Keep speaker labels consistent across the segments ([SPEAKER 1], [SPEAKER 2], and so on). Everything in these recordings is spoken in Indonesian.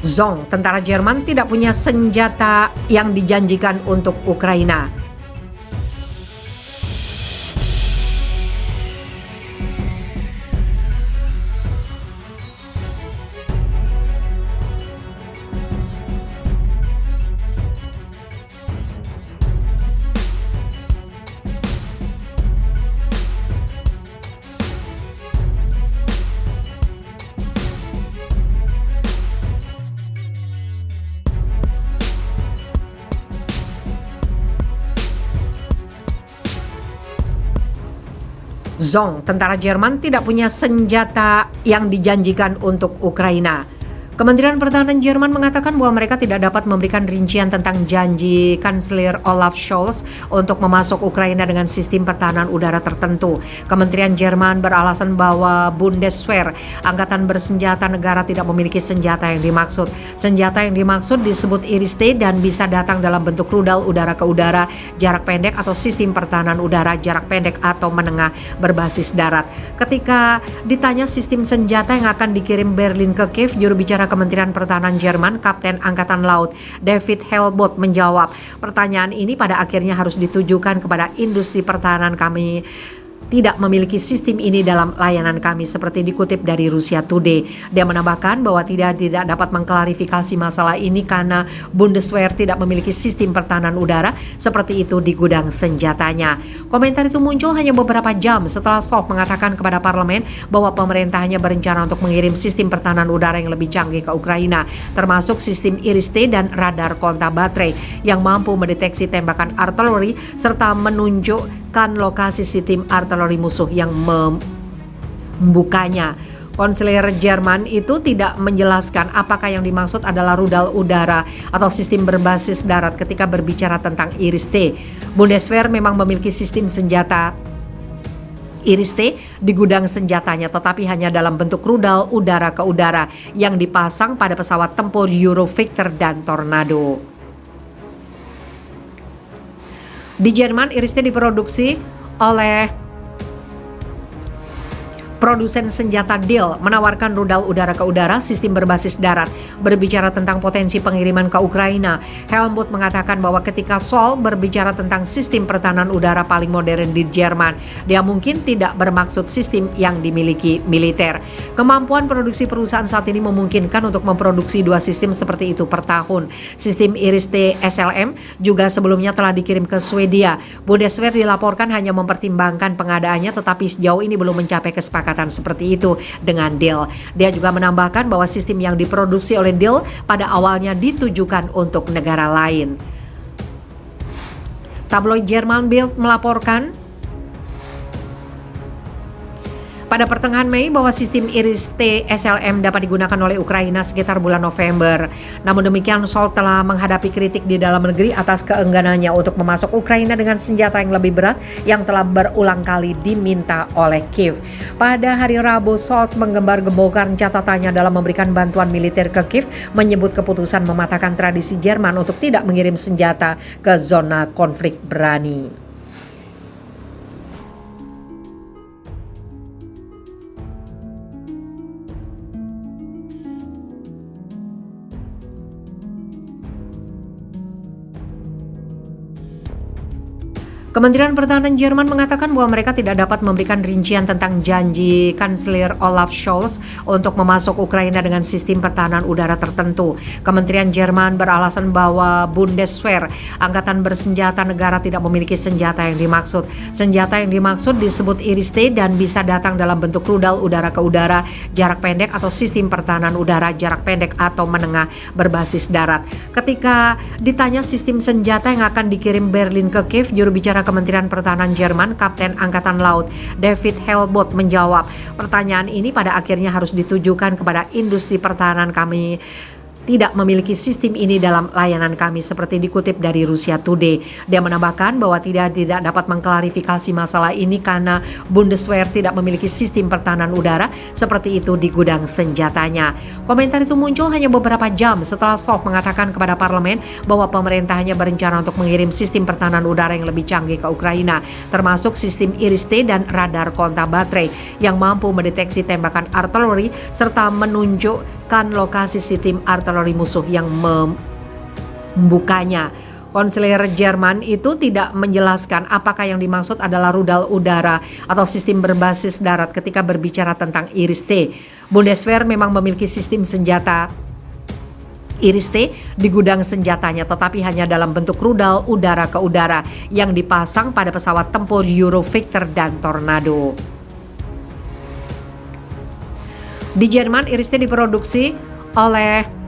[SPEAKER 1] Zong, tentara Jerman tidak punya senjata yang dijanjikan untuk Ukraina. Zong, tentara Jerman tidak punya senjata yang dijanjikan untuk Ukraina. Kementerian Pertahanan Jerman mengatakan bahwa mereka tidak dapat memberikan rincian tentang janji Kanselir Olaf Scholz untuk memasok Ukraina dengan sistem pertahanan udara tertentu. Kementerian Jerman beralasan bahwa Bundeswehr, angkatan bersenjata negara, tidak memiliki senjata yang dimaksud. Senjata yang dimaksud disebut Iris-T dan bisa datang dalam bentuk rudal udara ke udara, jarak pendek atau sistem pertahanan udara jarak pendek atau menengah berbasis darat. Ketika ditanya sistem senjata yang akan dikirim Berlin ke Kiev, juru bicara Kementerian Pertahanan Jerman, Kapten Angkatan Laut David Helbot menjawab, pertanyaan ini pada akhirnya harus ditujukan kepada industri pertahanan. Kami tidak memiliki sistem ini dalam layanan kami, seperti dikutip dari Russia Today. Dia menambahkan bahwa tidak dapat mengklarifikasi masalah ini karena Bundeswehr tidak memiliki sistem pertahanan udara seperti itu di gudang senjatanya. Komentar itu muncul hanya beberapa jam setelah Stolz mengatakan kepada parlemen bahwa pemerintahnya berencana untuk mengirim sistem pertahanan udara yang lebih canggih ke Ukraina, termasuk sistem Iris-T dan radar kontak baterai yang mampu mendeteksi tembakan artileri serta menunjukkan lokasi sistem artileri musuh yang membukanya. Konseler Jerman itu tidak menjelaskan apakah yang dimaksud adalah rudal udara atau sistem berbasis darat ketika berbicara tentang Iris-T. Bundeswehr memang memiliki sistem senjata Iris-T di gudang senjatanya, tetapi hanya dalam bentuk rudal udara ke udara yang dipasang pada pesawat tempur Eurovictor dan Tornado. Di Jerman, Iris-T diproduksi oleh produsen senjata Diehl, menawarkan rudal udara ke udara, sistem berbasis darat. Berbicara tentang potensi pengiriman ke Ukraina, Helmut mengatakan bahwa ketika Scholz berbicara tentang sistem pertahanan udara paling modern di Jerman, dia mungkin tidak bermaksud sistem yang dimiliki militer. Kemampuan produksi perusahaan saat ini memungkinkan untuk memproduksi 2 sistem seperti itu per tahun. Sistem Iris-T SLM juga sebelumnya telah dikirim ke Swedia. Bundeswehr dilaporkan hanya mempertimbangkan pengadaannya, tetapi sejauh ini belum mencapai kesepakatan seperti itu dengan Diehl. Dia juga menambahkan bahwa sistem yang diproduksi oleh Diehl pada awalnya ditujukan untuk negara lain. Tabloid Jerman Bild melaporkan pada pertengahan Mei bahwa sistem Iris-T SLM dapat digunakan oleh Ukraina sekitar bulan November. Namun demikian, Scholz telah menghadapi kritik di dalam negeri atas keengganannya untuk memasok Ukraina dengan senjata yang lebih berat yang telah berulang kali diminta oleh Kiev. Pada hari Rabu, Scholz menggembar-gemborkan catatannya dalam memberikan bantuan militer ke Kiev, menyebut keputusan mematahkan tradisi Jerman untuk tidak mengirim senjata ke zona konflik berani. Kementerian Pertahanan Jerman mengatakan bahwa mereka tidak dapat memberikan rincian tentang janji Kanselir Olaf Scholz untuk memasok Ukraina dengan sistem pertahanan udara tertentu. Kementerian Jerman beralasan bahwa Bundeswehr, angkatan bersenjata negara, tidak memiliki senjata yang dimaksud. Senjata yang dimaksud disebut Iris-T dan bisa datang dalam bentuk rudal udara ke udara, jarak pendek atau sistem pertahanan udara jarak pendek atau menengah berbasis darat. Ketika ditanya sistem senjata yang akan dikirim Berlin ke Kiev, juru bicara Kementerian Pertahanan Jerman, Kapten Angkatan Laut David Helbot menjawab, pertanyaan ini pada akhirnya harus ditujukan kepada industri pertahanan. Kami tidak memiliki sistem ini dalam layanan kami, seperti dikutip dari Russia Today. Dia menambahkan bahwa tidak dapat mengklarifikasi masalah ini karena Bundeswehr tidak memiliki sistem pertahanan udara seperti itu di gudang senjatanya. Komentar itu muncul hanya beberapa jam setelah Stolz mengatakan kepada parlemen bahwa pemerintahnya berencana untuk mengirim sistem pertahanan udara yang lebih canggih ke Ukraina, termasuk sistem Iris-T dan radar kontak baterai yang mampu mendeteksi tembakan artileri serta menunjukkan lokasi sistem artileri artileri musuh yang membukanya. Konseler Jerman itu tidak menjelaskan apakah yang dimaksud adalah rudal udara atau sistem berbasis darat ketika berbicara tentang Iris-T. Bundeswehr memang memiliki sistem senjata Iris-T di gudang senjatanya, tetapi hanya dalam bentuk rudal udara ke udara yang dipasang pada pesawat tempur Eurofighter dan Tornado. Di Jerman, Iris-T diproduksi oleh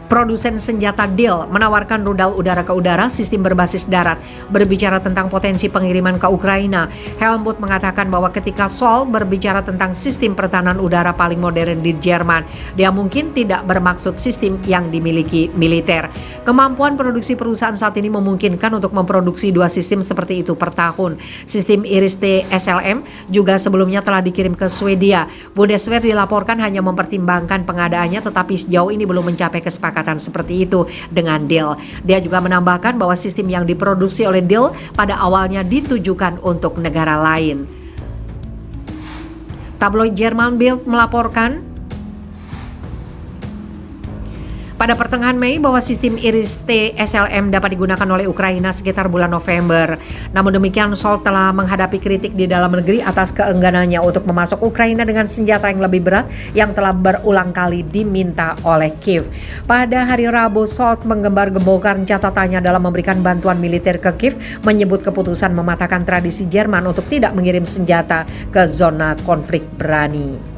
[SPEAKER 1] produsen senjata Diehl, menawarkan rudal udara ke udara sistem berbasis darat. Berbicara tentang potensi pengiriman ke Ukraina, Helmut mengatakan bahwa ketika Scholz berbicara tentang sistem pertahanan udara paling modern di Jerman, dia mungkin tidak bermaksud sistem yang dimiliki militer. Kemampuan produksi perusahaan saat ini memungkinkan untuk memproduksi 2 sistem seperti itu per tahun. Sistem Iris-T SLM juga sebelumnya telah dikirim ke Swedia. Bundeswehr dilaporkan hanya mempertimbangkan pengadaannya, tetapi sejauh ini belum mencapai kesepakatan seperti itu dengan Diehl. Dia juga menambahkan bahwa sistem yang diproduksi oleh Diehl pada awalnya ditujukan untuk negara lain. Tabloid Jerman Bild melaporkan pada pertengahan Mei bahwa sistem Iris-T SLM dapat digunakan oleh Ukraina sekitar bulan November. Namun demikian, Scholz telah menghadapi kritik di dalam negeri atas keengganannya untuk memasok Ukraina dengan senjata yang lebih berat yang telah berulang kali diminta oleh Kiev. Pada hari Rabu, Scholz menggembar-gemborkan catatannya dalam memberikan bantuan militer ke Kiev, menyebut keputusan mematahkan tradisi Jerman untuk tidak mengirim senjata ke zona konflik berani.